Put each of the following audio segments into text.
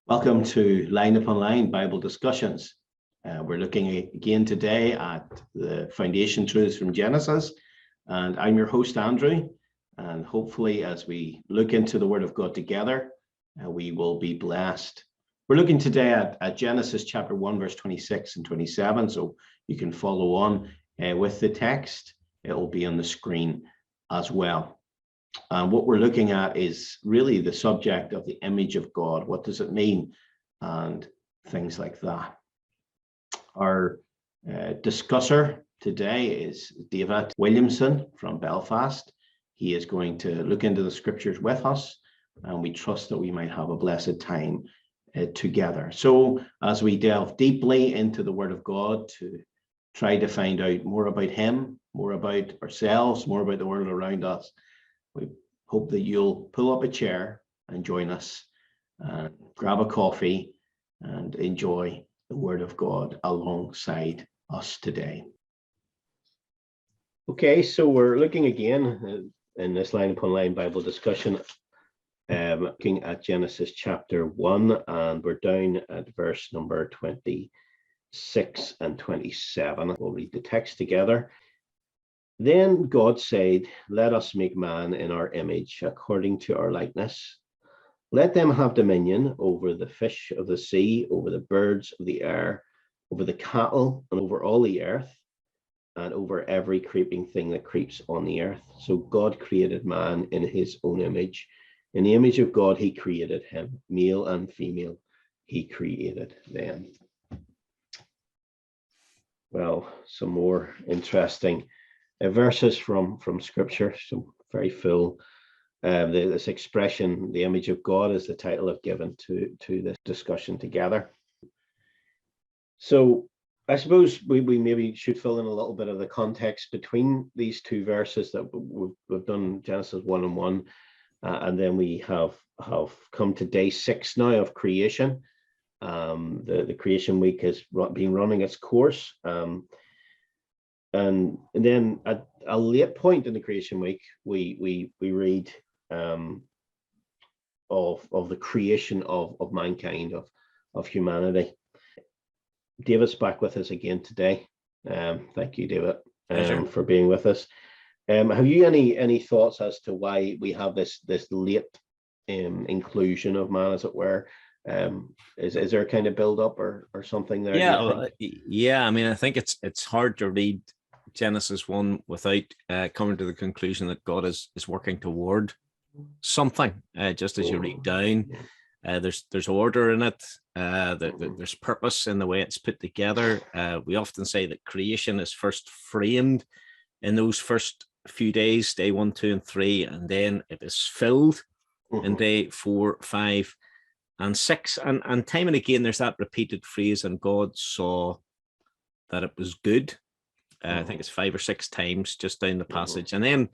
Welcome to Line Upon Line Bible Discussions. We're looking again today at the foundation truths from Genesis, and I'm your host, Andrew, and hopefully as we look into the Word of God together, we will be blessed. We're looking today at Genesis chapter 1, verse 26 and 27, so you can follow on with the text. It will be on the screen as well. And what we're looking at is really the subject of the image of God. What does it mean? And things like that. Our discusser today is David Williamson from Belfast. He is going to look into the scriptures with us, and we trust that we might have a blessed time together. So as we delve deeply into the Word of God to try to find out more about Him, more about ourselves, more about the world around us, we hope that you'll pull up a chair and join us, grab a coffee and enjoy the Word of God alongside us today. Okay, so we're looking again in this line upon line Bible discussion, looking at Genesis chapter 1, and we're down at verse number 26 and 27. We'll read the text together. Then God said, "Let us make man in our image, according to our likeness. Let them have dominion over the fish of the sea, over the birds of the air, over the cattle, and over all the earth, and over every creeping thing that creeps on the earth." So God created man in his own image. In the image of God, he created him. Male and female, he created them. Well, some more interesting verses from Scripture, so very full. This expression, the image of God, is the title I've given to this discussion together. So I suppose we maybe should fill in a little bit of the context between these two verses that we've done Genesis 1 and 1, and then we have come to day 6 now of creation. The creation week has been running its course. And then at a late point in the creation week, we read of the creation of mankind, of humanity. David's back with us again today. Thank you, David, for being with us. Have you any thoughts as to why we have this late inclusion of man, as it were? Is there a kind of build up or something there? Yeah. I mean, I think it's hard to read Genesis 1 without coming to the conclusion that God is working toward something. Just as you read down, there's order in it. There's purpose in the way it's put together. We often say that creation is first framed in those first few days, day 1, 2, and 3, and then it is filled in day 4, 5, and 6. And time and again, there's that repeated phrase, "and God saw that it was good." I think it's 5 or 6 times just down the passage. And then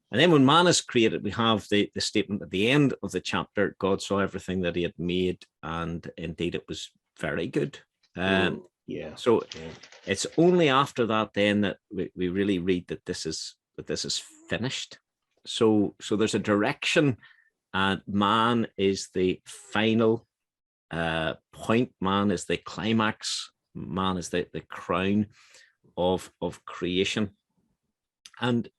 when man is created, we have the statement at the end of the chapter: God saw everything that he had made, and indeed it was very good. So it's only after that then that we really read that this is finished. So there's a direction, and man is the final point. Man is the climax. Man is the crown of creation. And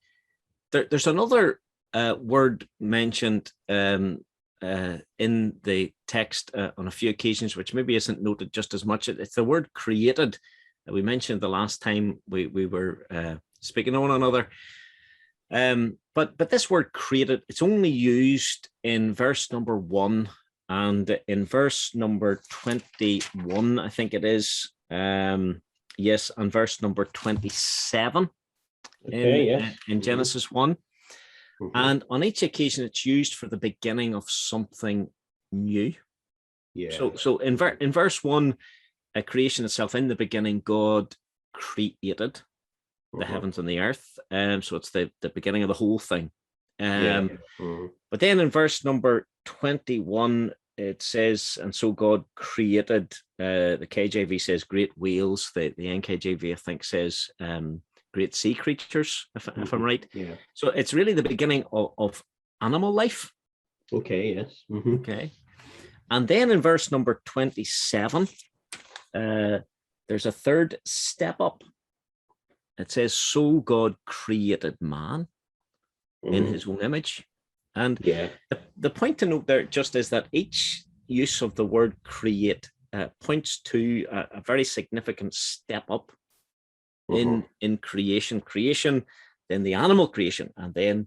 there's another word mentioned in the text on a few occasions, which maybe isn't noted just as much. It's the word created that we mentioned the last time we were speaking to one another. But this word created, it's only used in verse number 1 and in verse number 21, I think it is. Yes, and verse number 27 in Genesis 1. And on each occasion, it's used for the beginning of something new. So in verse 1, creation itself, in the beginning, God created the heavens and the earth. So it's the beginning of the whole thing. But then in verse number 21, it says, "And so God created," the KJV says great whales, the NKJV I think says great sea creatures, if I'm right. So it's really the beginning of animal life. Okay, yes. Okay. And then in verse number 27, there's a third step up. It says, so God created man in his own image. And the point to note there just is that each use of the word create points to a very significant step up in creation, then the animal creation, and then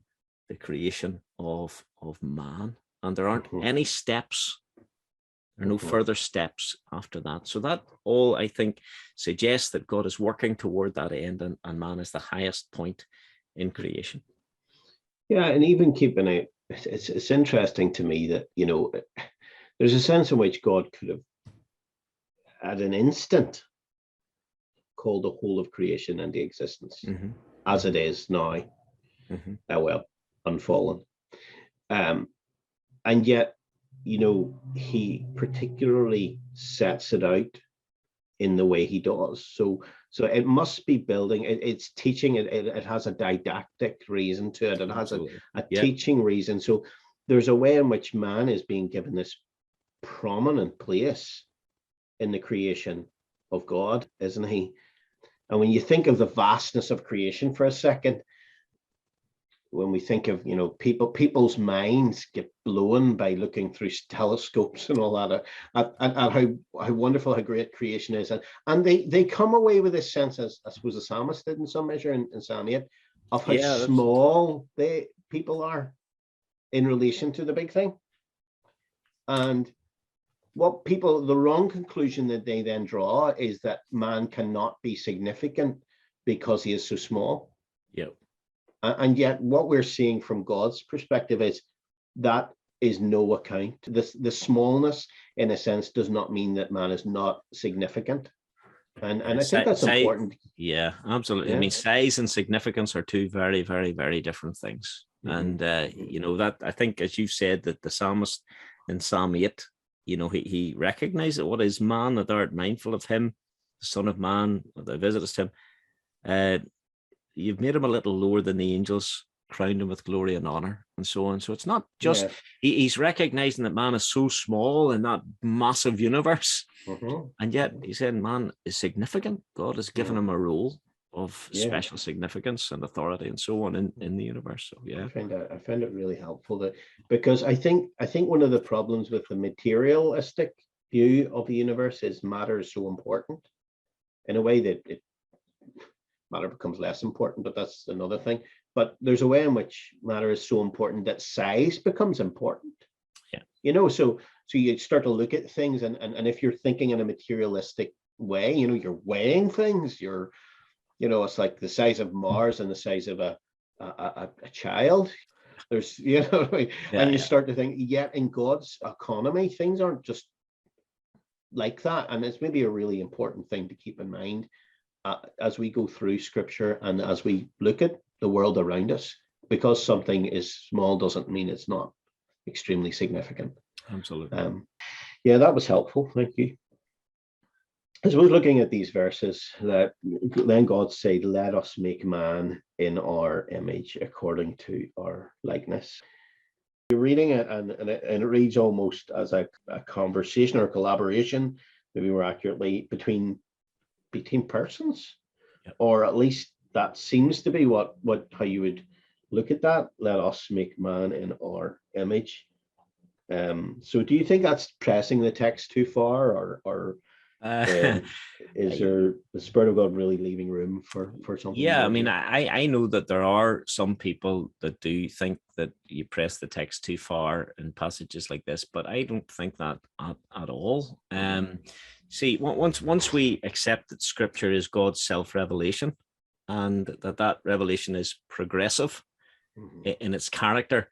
the creation of man. And there aren't any steps. There are no further steps after that. So that all, I think, suggests that God is working toward that end, and man is the highest point in creation. Yeah, and even keeping it, it's interesting to me that, you know, there's a sense in which God could have, at an instant, called the whole of creation into existence, as it is now, unfallen. And yet, you know, he particularly sets it out in the way he does. So it must be building, it's teaching, it has a didactic reason to it. It has a teaching reason. So there's a way in which man is being given this prominent place in the creation of God, isn't he? And when you think of the vastness of creation for a second, when we think of, you know, people's minds get blown by looking through telescopes and all that, at how wonderful, how great creation is. And they come away with this sense, as I suppose the psalmist did in some measure in Psalm 8, of how small people are in relation to the big thing. And the wrong conclusion that they then draw is that man cannot be significant because he is so small. Yep. And yet what we're seeing from God's perspective is that is no account. The smallness, in a sense, does not mean that man is not significant. And I think that's important. Yeah, absolutely. Yeah. I mean, size and significance are two very, very, very different things. And, you know, that I think, as you've said, that the psalmist in Psalm 8, you know, he recognized that what is man, that thou art mindful of him, the Son of Man, that thou visitest him. You've made him a little lower than the angels, crowned him with glory and honor, and so on. So it's not just, he's recognizing that man is so small in that massive universe. And yet he's saying man is significant. God has given him a role of special significance and authority and so on in the universe. So I find it really helpful because I think one of the problems with the materialistic view of the universe is matter is so important in a way that matter becomes less important, but that's another thing. But there's a way in which matter is so important that size becomes important. Yeah. You know, so you start to look at things, and if you're thinking in a materialistic way, you know, you're weighing things, you know, it's like the size of Mars and the size of a child. There's, you know, and you start to think, yet in God's economy, things aren't just like that. And it's maybe a really important thing to keep in mind as we go through scripture and as we look at the world around us. Because something is small doesn't mean it's not extremely significant. Absolutely. That was helpful. Thank you. I suppose looking at these verses, that then God said, let us make man in our image according to our likeness. You're reading it and it reads almost as a conversation or a collaboration, maybe more accurately, between persons, or at least that seems to be how you would look at that. Let us make man in our image. So do you think that's pressing the text too far, or is there the Spirit of God really leaving room for something? I mean, I know that there are some people that do think that you press the text too far in passages like this, but I don't think that at all. See, once we accept that Scripture is God's self-revelation, and that revelation is progressive in its character,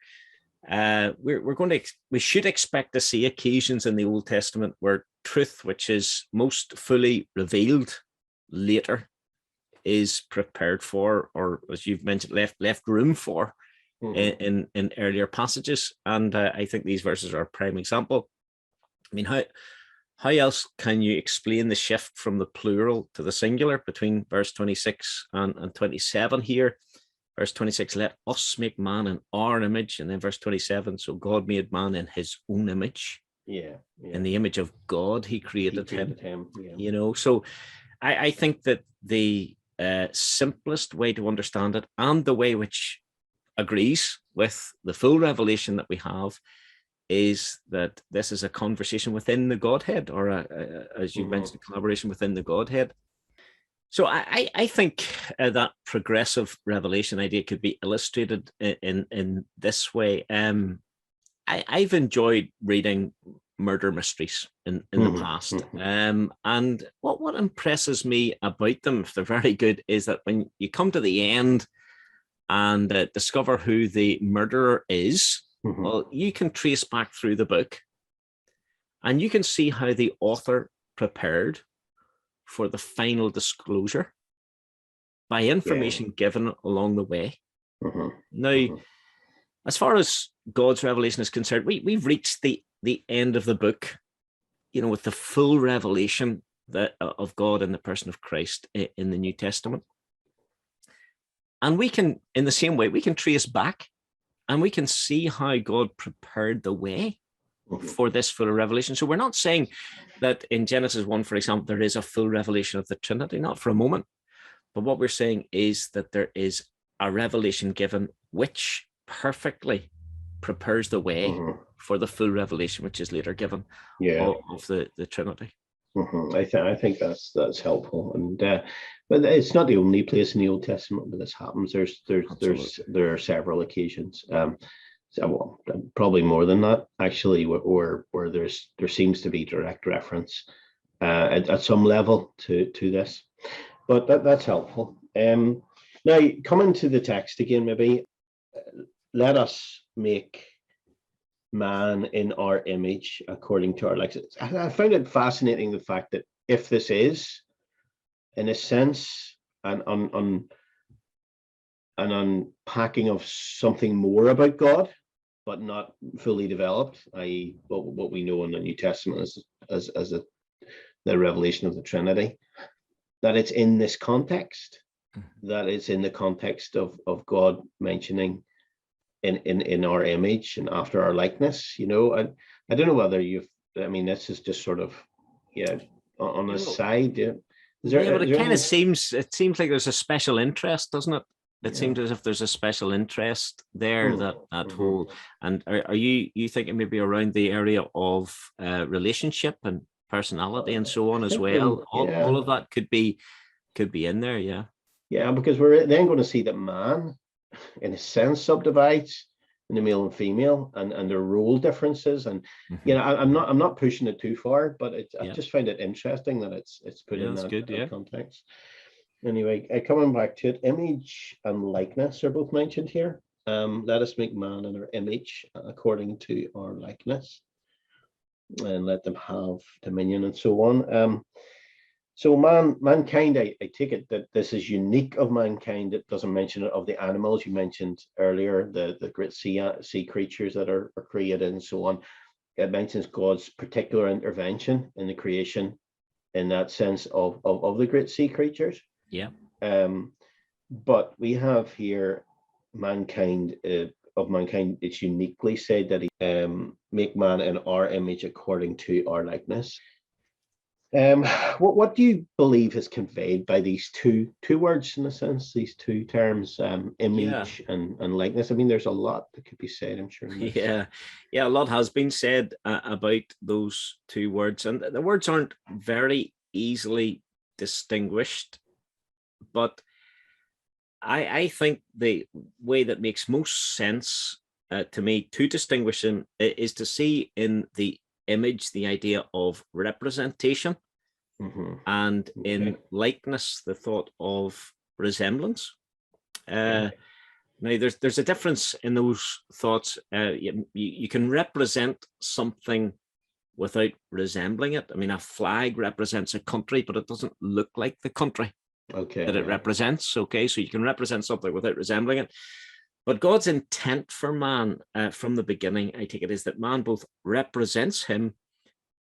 we should expect to see occasions in the Old Testament where truth, which is most fully revealed later, is prepared for, or as you've mentioned, left room for in earlier passages. And I think these verses are a prime example. I mean, how else can you explain the shift from the plural to the singular between verse 26 and 27 here? Verse 26, let us make man in our image. And then verse 27, so God made man in his own image. Yeah. In the image of God, he created him. Yeah. You know, so I think that the simplest way to understand it, and the way which agrees with the full revelation that we have, is that this is a conversation within the Godhead, or as you mentioned, a collaboration within the Godhead. So I think that progressive revelation idea could be illustrated in this way. I've enjoyed reading murder mysteries in the past. And what impresses me about them, if they're very good, is that when you come to the end and discover who the murderer is, well, you can trace back through the book and you can see how the author prepared for the final disclosure by information given along the way. Now, as far as God's revelation is concerned, we've reached the end of the book, you know, with the full revelation of God in the person of Christ in the New Testament. And we can, in the same way, we can trace back and we can see how God prepared the way for this full revelation. So we're not saying that in Genesis 1, for example, there is a full revelation of the Trinity, not for a moment. But what we're saying is that there is a revelation given which perfectly prepares the way for the full revelation which is later given of the Trinity. I think that's helpful, and but it's not the only place in the Old Testament where this happens. There are several occasions, well, probably more than that actually, where there seems to be direct reference at some level to this, but that's helpful. Now, coming to the text again, maybe let us make man in our image according to our likeness. I find it fascinating, the fact that if this is, in a sense, an unpacking of something more about God, but not fully developed, i.e. what we know in the New Testament as the revelation of the Trinity, that it's in this context, that it's in the context of God mentioning in our image and after our likeness. You know, I don't know whether this is just sort of on the side. But it kind of seems like there's a special interest, doesn't it? It seems as if there's a special interest there, that whole. And are you thinking maybe around the area of relationship and personality and so on as well? All of that could be in there, yeah, because we're then going to see that man, in a sense, subdivides in the male and female, and their role differences, and I'm not pushing it too far, but I just find it interesting that it's put in that context. Anyway, coming back to it, image and likeness are both mentioned here. Let us make man in our image according to our likeness, and let them have dominion and so on. So mankind, I take it that this is unique of mankind. It doesn't mention it of the animals you mentioned earlier, the great sea creatures that are created and so on. It mentions God's particular intervention in the creation, in that sense of the great sea creatures. Yeah. But we have here mankind, of mankind, it's uniquely said that he make man in our image according to our likeness. What do you believe is conveyed by these two words, in a sense, these two terms, image and likeness? I mean, there's a lot that could be said, I'm sure. Yeah, a lot has been said about those two words, and the words aren't very easily distinguished, but I think the way that makes most sense to me to distinguish them is to see in the image the idea of representation, and in likeness the thought of resemblance. Now there's a difference in those thoughts. You can represent something without resembling it. I mean, a flag represents a country, but it doesn't look like the country that it represents. So you can represent something without resembling it. But God's intent for man from the beginning, I take it, is that man both represents him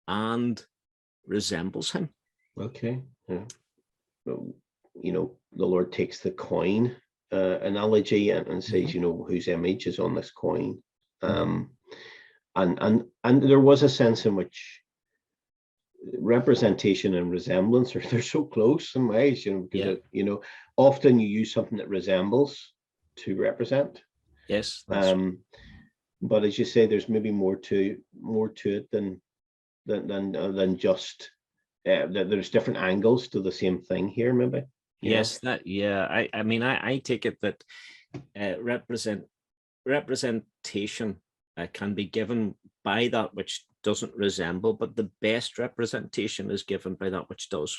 and resembles him. Okay. Yeah. Well, the Lord takes the coin analogy and says, whose image is on this coin. and there was a sense in which representation and resemblance they're so close in ways, because often you use something that resembles to represent. Yes. But as you say, there's maybe more to it than just there's different angles to the same thing here, maybe. Yes, I mean, I take it that representation can be given by that which doesn't resemble, but the best representation is given by that which does.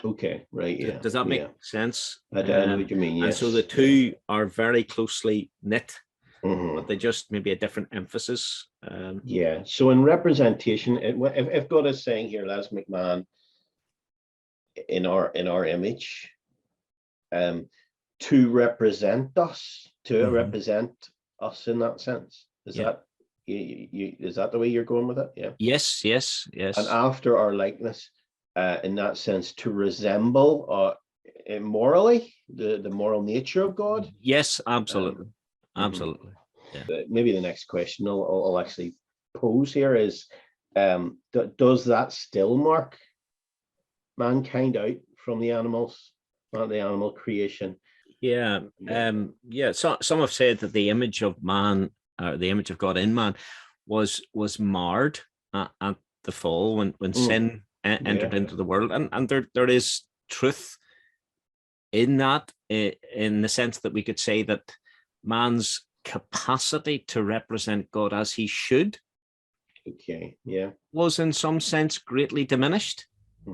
Okay, right, yeah. Does that make sense? I know what you mean, yes. And so the two are very closely knit, mm-hmm. but they just maybe a different emphasis. So in representation, if God is saying here, let us make man in our image, to represent us, represent us in that sense. Is that is that the way you're going with it? Yeah. Yes. And after our likeness, in that sense, to resemble morally the moral nature of God. Yes, absolutely. Absolutely. Yeah. Maybe the next question I'll actually pose here is, does that still mark mankind out from the animals, not the animal creation? Yeah. So some have said that the image of man, the image of God in man, was marred at the fall when sin entered into the world, and there is truth in that, in the sense that we could say that man's capacity to represent God as he should, was in some sense greatly diminished.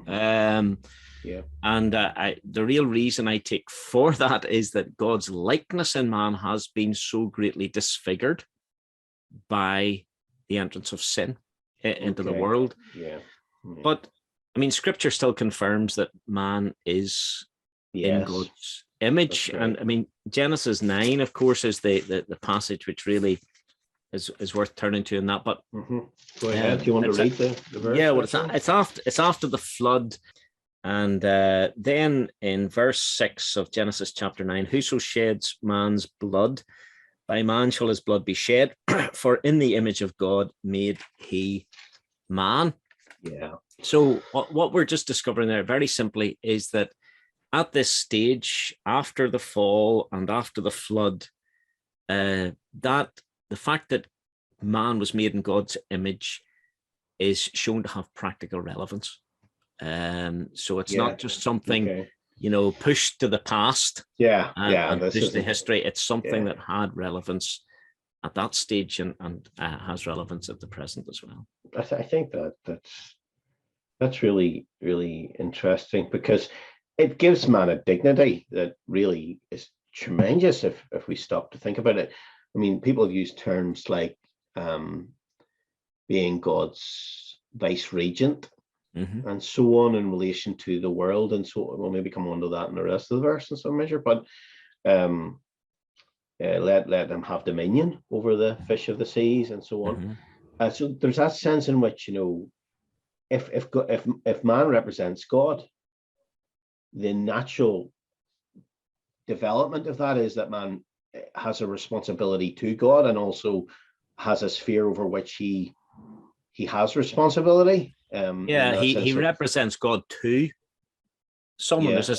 And the real reason I take for that is that God's likeness in man has been so greatly disfigured by the entrance of sin into the world. But I mean, Scripture still confirms that man is in God's image, and I mean, Genesis 9, of course, is the passage which really is worth turning to in that. But go ahead. Do you want to read the verse? Yeah, well, it's after the flood, and then in verse 6 of Genesis chapter 9, whoso sheds man's blood, by man shall his blood be shed, for in the image of God made he man. Yeah. So what we're just discovering there, very simply, is that at this stage, after the fall and after the flood, that the fact that man was made in God's image is shown to have practical relevance. So it's not just something, pushed to the past and pushed to history. It's something that had relevance at that stage and has relevance at the present as well. I think that's really, really interesting, because it gives man a dignity that really is tremendous if we stop to think about it. I mean, people have used terms like being God's vice regent and so on in relation to the world, and so we'll maybe come on to that in the rest of the verse in some measure. But let them have dominion over the fish of the seas and so on. So there's that sense in which, if man represents God, the natural development of that is that man has a responsibility to God, and also has a sphere over which he has responsibility. He represents God to someone. There's a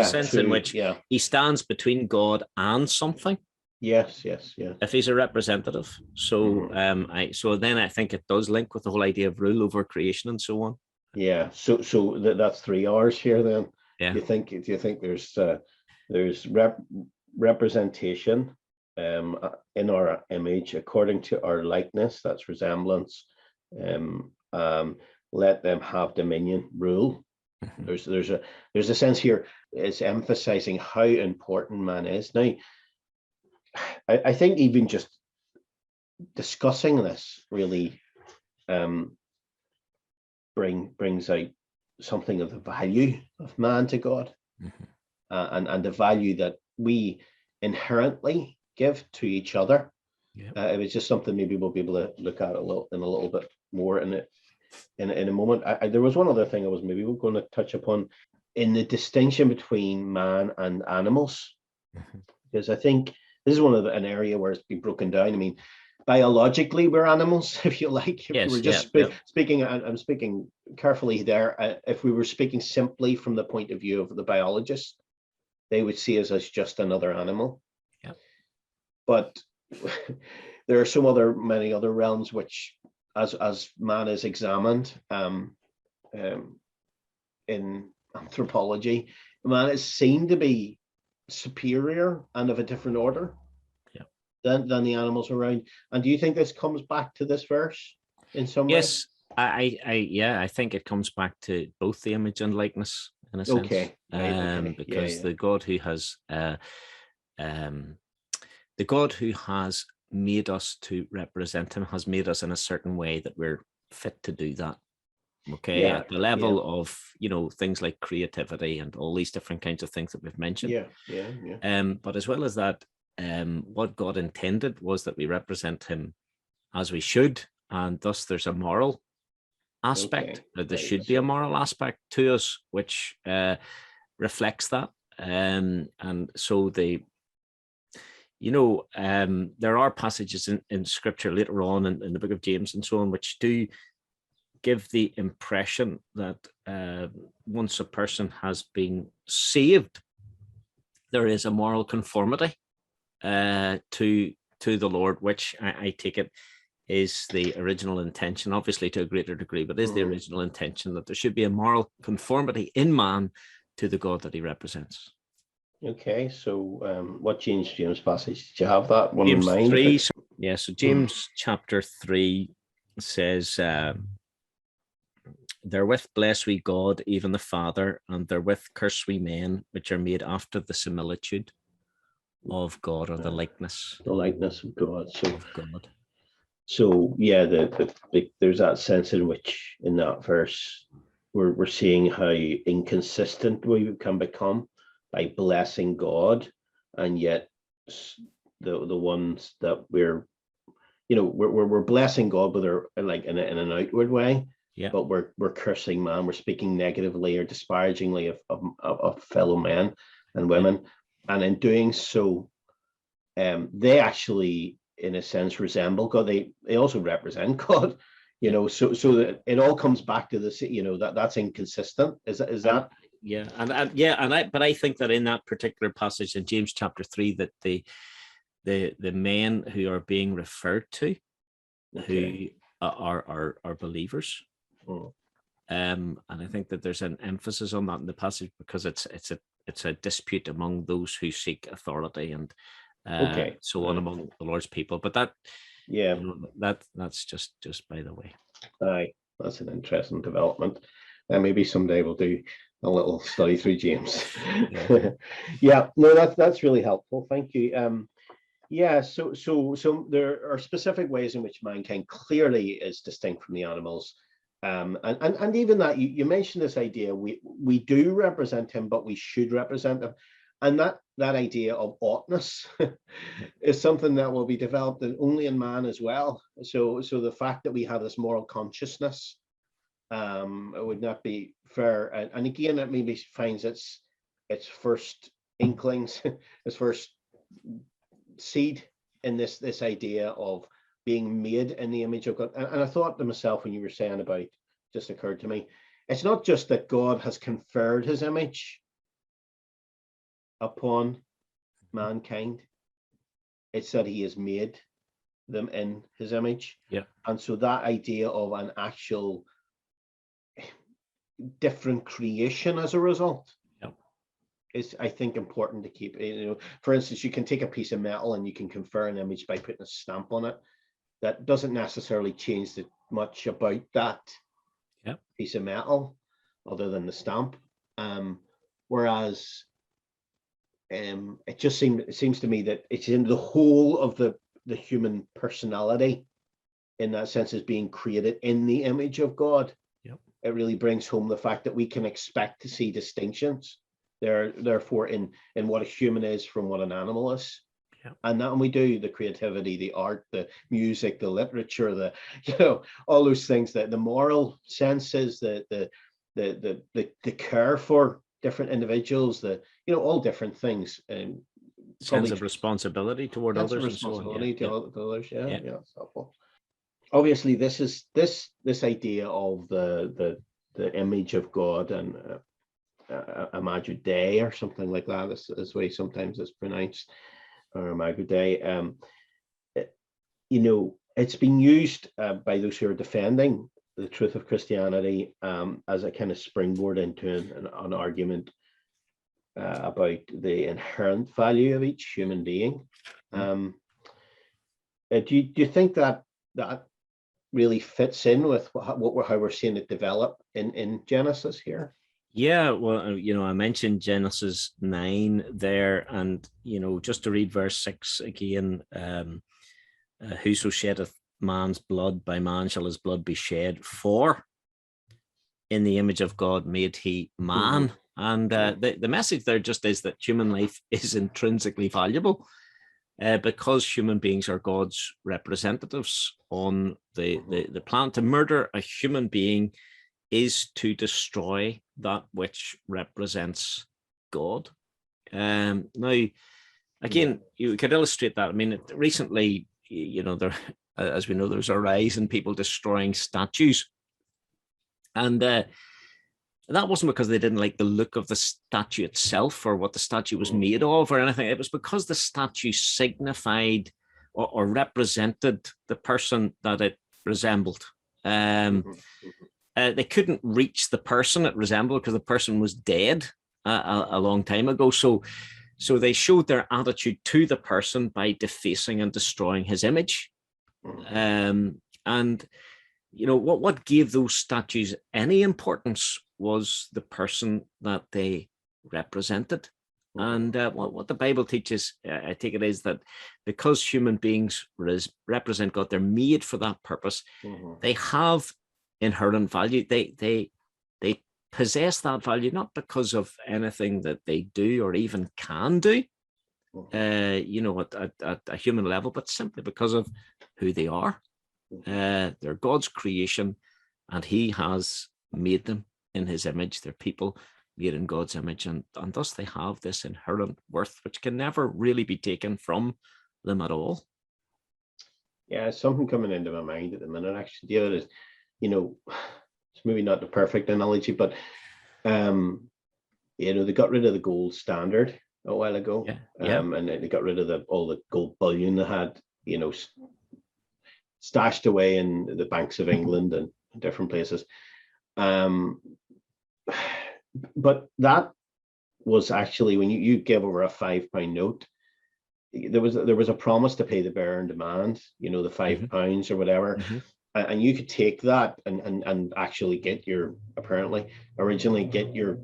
sense in which he stands between God and something. Yes. If he's a representative, so then I think it does link with the whole idea of rule over creation and so on. Yeah. So that's 3 hours here then. Yeah. Do you think there's representation in our image according to our likeness? That's resemblance. Let them have dominion, rule. There's a sense here. It's emphasizing how important man is. Now, I think even just discussing this really brings out something of the value of man to God, and the value that we inherently give to each other. It was just something maybe we'll be able to look at a little bit more in a moment. There was one other thing I was maybe going to touch upon in the distinction between man and animals, because I think this is an area where it's been broken down. I mean, biologically we're animals, if you like. If we Yes, were just speaking, I'm speaking carefully there. If we were speaking simply from the point of view of the biologist, they would see us as just another animal. Yeah. But there are many other realms which, as man is examined in anthropology, man is seen to be superior and of a different order than the animals around. And do you think this comes back to this verse in some way? Yes, I think it comes back to both the image and likeness in a sense. Okay. Right, because the God who has made us to represent him has made us in a certain way that we're fit to do that. Okay, at the level of, things like creativity and all these different kinds of things that we've mentioned. But as well as that, what God intended was that we represent him as we should, and thus there's a moral aspect. There should be a moral aspect to us which reflects that. And so there are passages in scripture later on in the book of James and so on, which do give the impression that once a person has been saved, there is a moral conformity to the Lord, which I take it is the original intention, obviously to a greater degree, but is the original intention that there should be a moral conformity in man to the God that he represents. Okay, so what James passage? Do you have that one James in mind? 3, so James chapter 3 says, therewith bless we God, even the Father, and therewith curse we men, which are made after the similitude of God, or the likeness. The likeness of God. Of God. So yeah, there's that sense in which in that verse we're seeing how inconsistent we can become by blessing God, and yet the ones that we're blessing God, but they're like in an outward way. Yeah. But we're cursing man. We're speaking negatively or disparagingly of fellow men and women, and in doing so, they actually, in a sense, resemble God. They also represent God. So that it all comes back to this. That's inconsistent. Is that? Yeah, but I think that in that particular passage in James chapter 3, that the men who are being referred to, who are believers. And I think that there's an emphasis on that in the passage, because it's a dispute among those who seek authority and so on among the Lord's people. But that that's just by the way. Aye, that's an interesting development. Maybe someday we'll do a little study through James. That's really helpful. Thank you. So there are specific ways in which mankind clearly is distinct from the animals. And even that you mentioned this idea, we do represent him, but we should represent him. And that idea of oughtness is something that will be developed only in man as well. So the fact that we have this moral consciousness, it would not be fair. And again, it maybe finds its first inklings, its first seed in this idea of being made in the image of God. And I thought to myself, when you were saying about, just occurred to me, it's not just that God has conferred his image upon mankind, it's that he has made them in his image. And so that idea of an actual different creation as a result is, I think, important to keep. For instance, you can take a piece of metal and you can confer an image by putting a stamp on it. That doesn't necessarily change much about that piece of metal, other than the stamp. Whereas it just seems to me that it's in the whole of the human personality, in that sense, is being created in the image of God. It really brings home the fact that we can expect to see distinctions therefore in what a human is from what an animal is. And that, when we do, the creativity, the art, the music, the literature, all those things, that the moral senses, the care for different individuals, all different things, and sense of responsibility toward sense of others and so on. responsibility to others. Yeah, Yeah. yeah, it's helpful. Obviously, this idea of the image of God and Imago Dei or something like that is the way sometimes it's pronounced, or Imago Dei. You know, it's been used by those who are defending the truth of Christianity as a kind of springboard into an argument about the inherent value of each human being. Do you think that really fits in with how we're seeing it develop in Genesis here? Yeah, well, you know, I mentioned Genesis 9 there, and, you know, just to read verse 6 again, whoso sheddeth man's blood, by man shall his blood be shed, for in the image of God made he man. And the message there just is that human life is intrinsically valuable because human beings are God's representatives on the planet. To murder a human being is to destroy that which represents God. Now, again, you could illustrate that. I mean, recently, you know, there, as we know, there's a rise in people destroying statues. And that wasn't because they didn't like the look of the statue itself or what the statue was made of or anything. It was because the statue signified or represented the person that it resembled. They couldn't reach the person it resembled because the person was dead a long time ago. So they showed their attitude to the person by defacing and destroying his image. And you know, what gave those statues any importance was the person that they represented. And what the Bible teaches, I take it, is that because human beings represent God, they're made for that purpose. They have inherent value. They possess that value not because of anything that they do or even can do, you know, at a human level, but simply because of who they are. They're God's creation, and He has made them in His image. They're people made in God's image, and thus they have this inherent worth, which can never really be taken from them at all. Yeah, something coming into my mind at the minute, actually, David, is, you know, it's maybe not the perfect analogy, but you know, they got rid of the gold standard a while ago, and they got rid of all the gold bullion they had, you know, stashed away in the banks of England and different places. But that was actually when you gave over a £5 note, there was a promise to pay the bearer in demand, you know, the £5 or whatever. And you could take that and actually get your, originally get your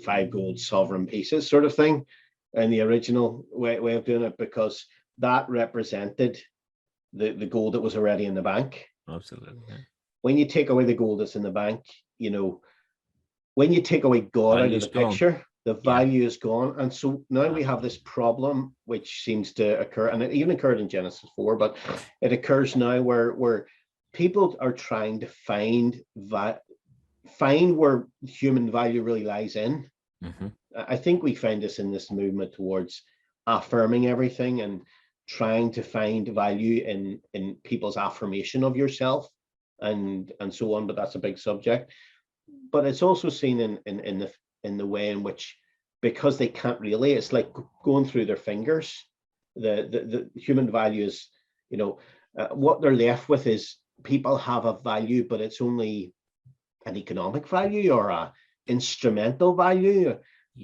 5 gold sovereign pieces sort of thing, in the original way of doing it, because that represented the gold that was already in the bank. Absolutely. Yeah. When you take away the gold that's in the bank, you know, when you take away God out of the picture, the value is gone. And so now we have this problem, which seems to occur, and it even occurred in Genesis 4, but it occurs now where people are trying to find where human value really lies in. I think we find this in this movement towards affirming everything and trying to find value in people's affirmation of yourself and so on, but that's a big subject. But it's also seen in the way in which, because they can't really, it's like going through their fingers. The human value is, you know, what they're left with is people have a value, but it's only an economic value or a instrumental value,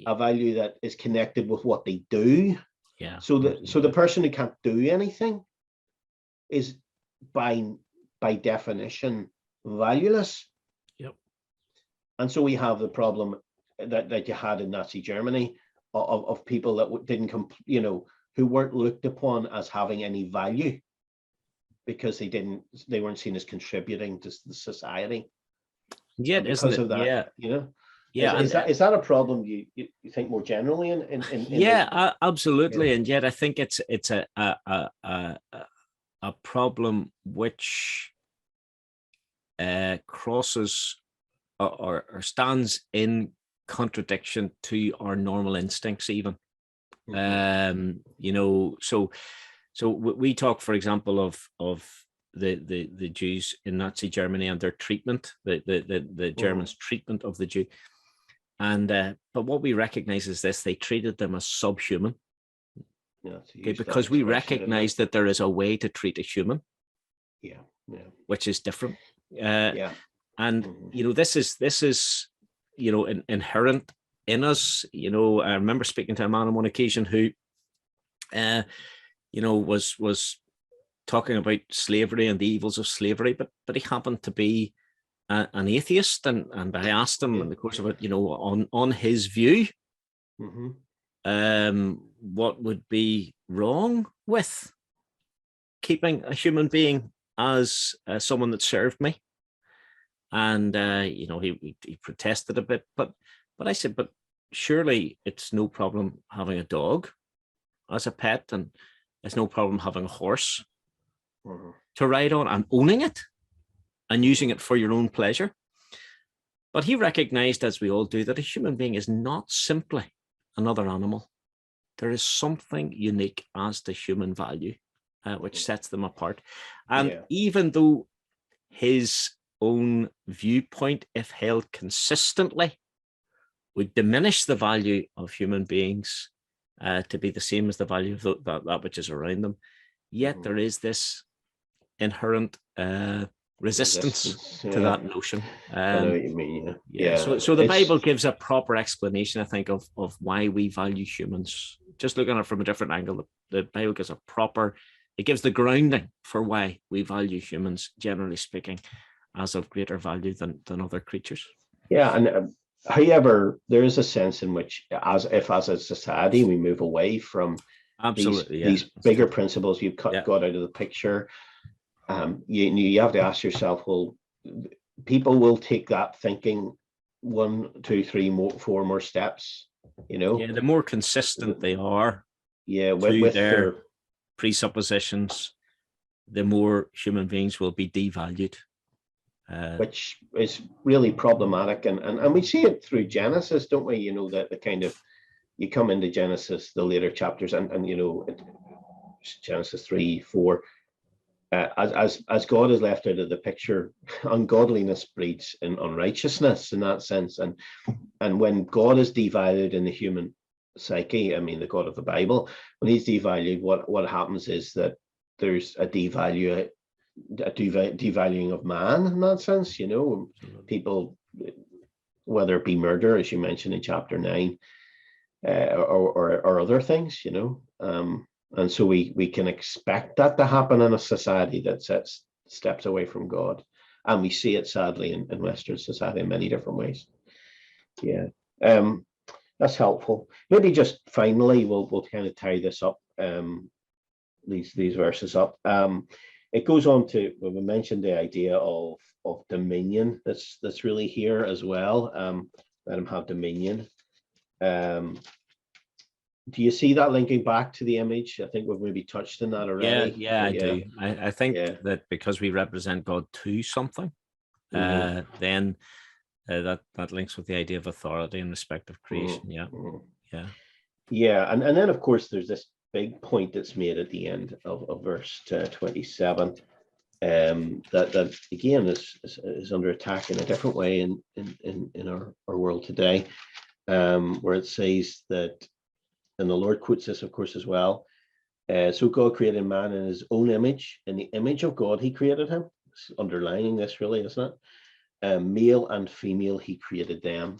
a value that is connected with what they do. Yeah. So the person who can't do anything is by definition valueless. Yep. And so we have the problem that you had in Nazi Germany of people that didn't you know, who weren't looked upon as having any value because they weren't seen as contributing to the society. Yeah, because of that, yeah, you know. Yeah, is that a problem you think more generally in absolutely. And yet I think it's a problem which crosses or stands in contradiction to our normal instincts even. You know, so we talk, for example, of the Jews in Nazi Germany and their treatment, the Germans' treatment of the Jew. And but what we recognize is this: they treated them as subhuman. Yeah, okay, because we recognize that there is a way to treat a human, which is different. And you know, this is you know, inherent in us. You know, I remember speaking to a man on one occasion who, you know, was talking about slavery and the evils of slavery, but he happened to be an atheist, and I asked him in the course of it, you know, on his view, what would be wrong with keeping a human being as someone that served me. And you know, he protested a bit, but I said, but surely it's no problem having a dog as a pet, and it's no problem having a horse to ride on and owning it and using it for your own pleasure. But he recognized, as we all do, that a human being is not simply another animal. There is something unique as the human value, which sets them apart. And even though his own viewpoint, if held consistently, would diminish the value of human beings to be the same as the value of that which is around them, yet there is this inherent resistance to that notion. I know what you mean. So the Bible gives a proper explanation, I think, of why we value humans. Just looking at it from a different angle, the Bible gives a proper, it gives the grounding for why we value humans, generally speaking, as of greater value than other creatures. Yeah, and however, there is a sense in which, as a society, we move away from these bigger principles you've got out of the picture. You have to ask yourself, well, people will take that thinking 1, 2, 3, 4 more steps, you know. The more consistent they are, with their presuppositions, the more human beings will be devalued, which is really problematic. And we see it through Genesis, don't we? You know, that the kind of, you come into Genesis, the later chapters, and you know, Genesis 3, 4. As God is left out of the picture, ungodliness breeds in unrighteousness in that sense. And when God is devalued in the human psyche, I mean, the God of the Bible, when he's devalued, what happens is that there's a devaluing of man in that sense, you know. People, whether it be murder, as you mentioned in chapter 9, or other things, you know. And so we can expect that to happen in a society that steps away from God. And we see it sadly in Western society in many different ways. That's helpful. Maybe just finally, we'll kind of tie this up, these verses up. It goes on to, when we mentioned the idea of dominion, that's really here as well. Let him have dominion. Do you see that linking back to the image? I think we've maybe touched on that already. I do. I think that because we represent God to something, then that links with the idea of authority and respect of creation. And then of course there's this big point that's made at the end of verse 27, that again is under attack in a different way in our world today, where it says that, and the Lord quotes this, of course, as well. So God created man in his own image. In the image of God, he created him. It's underlining this, really, isn't it? Male and female, he created them.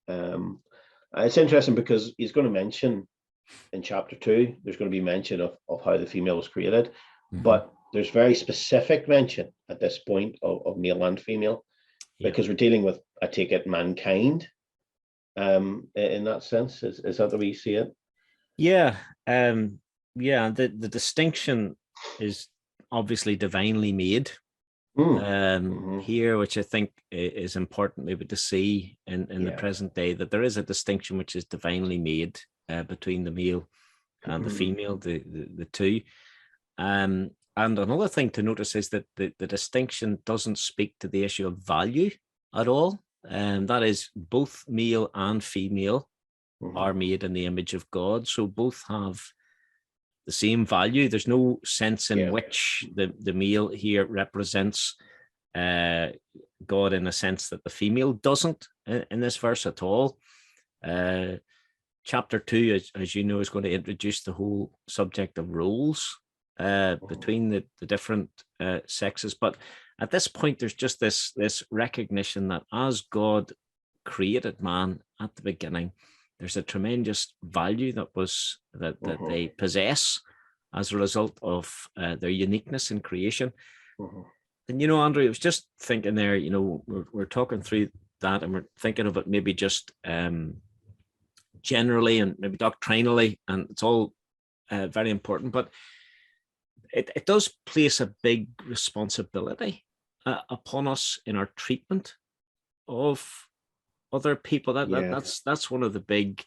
It's interesting because he's going to mention in chapter 2, there's going to be mention of how the female was created. But there's very specific mention at this point of male and female, because we're dealing with, I take it, mankind. In that sense, is that the way you see it? The distinction is obviously divinely made here, which I think is important maybe to see in the present day, that there is a distinction which is divinely made between the male and the female, the two. And another thing to notice is that the distinction doesn't speak to the issue of value at all. That is, both male and female are made in the image of God. So both have the same value. There's no sense in which the male here represents God in a sense that the female doesn't in this verse at all. Chapter 2, as you know, is going to introduce the whole subject of roles between the different sexes. But at this point, there's just this recognition that as God created man at the beginning, there's a tremendous value that they possess as a result of their uniqueness in creation. And, Andrew, I was just thinking there, we're talking through that and we're thinking of it maybe just generally and maybe doctrinally, and it's all very important, but it does place a big responsibility upon us in our treatment of other people. That's one of the big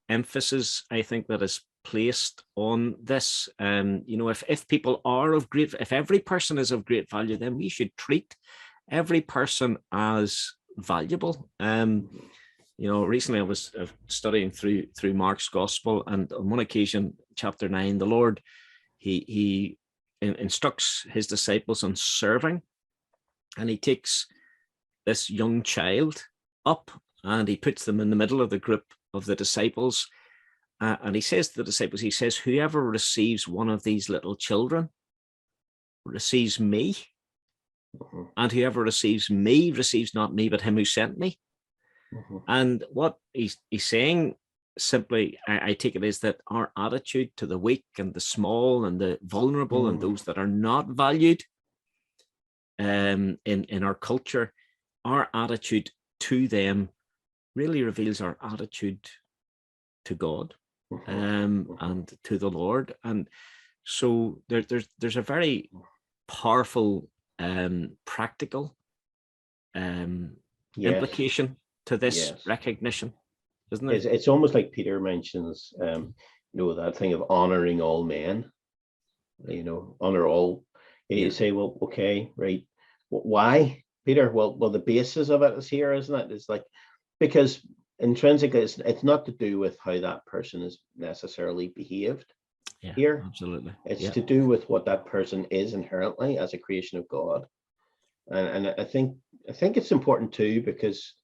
emphasis, I think, that is placed on this. If people are if every person is of great value, then we should treat every person as valuable. Recently I was studying through Mark's gospel, and on one occasion, chapter 9, the Lord, he instructs his disciples on serving, and he takes this young child up and he puts them in the middle of the group of the disciples, and he says to the disciples, he says, whoever receives one of these little children receives me, and whoever receives me receives not me but him who sent me. And what he's saying simply, I take it, is that our attitude to the weak and the small and the vulnerable and those that are not valued in our culture, our attitude to them really reveals our attitude to God and to the Lord. And so there's a very powerful practical implication to this recognition, isn't it? It's almost like Peter mentions, that thing of honoring all men, honor all. You say, well, okay, right. Why, Peter? Well, the basis of it is here, isn't it? It's like, because intrinsically, it's not to do with how that person is necessarily behaved here. Absolutely. It's to do with what that person is inherently as a creation of God. And I think it's important too, because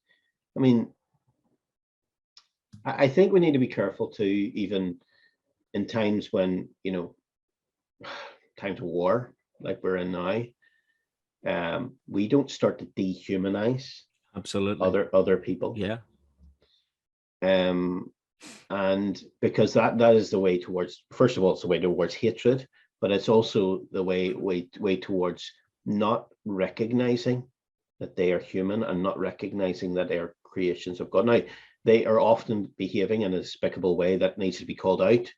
I think we need to be careful too, even in times when, times of war like we're in now, we don't start to dehumanize other people. And because that is the way towards, first of all, it's the way towards hatred, but it's also the way towards not recognizing that they are human and not recognizing that they are creations of God. Now, they are often behaving in a despicable way that needs to be called out.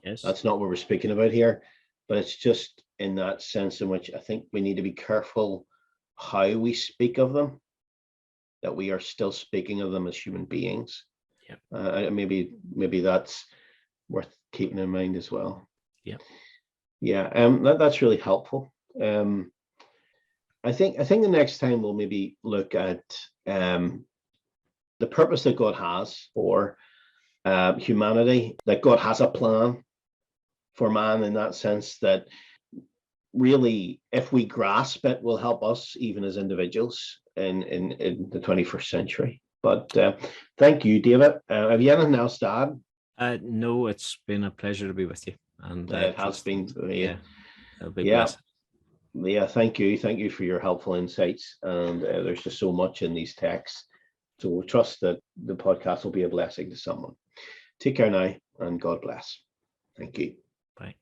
That's not what we're speaking about here, but it's just in that sense in which I think we need to be careful how we speak of them, that we are still speaking of them as human beings. Maybe that's worth keeping in mind as well. That's really helpful. I think the next time we'll maybe look at the purpose that God has for humanity, that God has a plan for man, in that sense that really, if we grasp it, will help us even as individuals in the 21st century. But thank you, David. Have you anything else to add? No, it's been a pleasure to be with you. And it has been. Blessed. Thank you for your helpful insights. And there's just so much in these texts. So we'll trust that the podcast will be a blessing to someone. Take care now, and God bless. Thank you. Bye.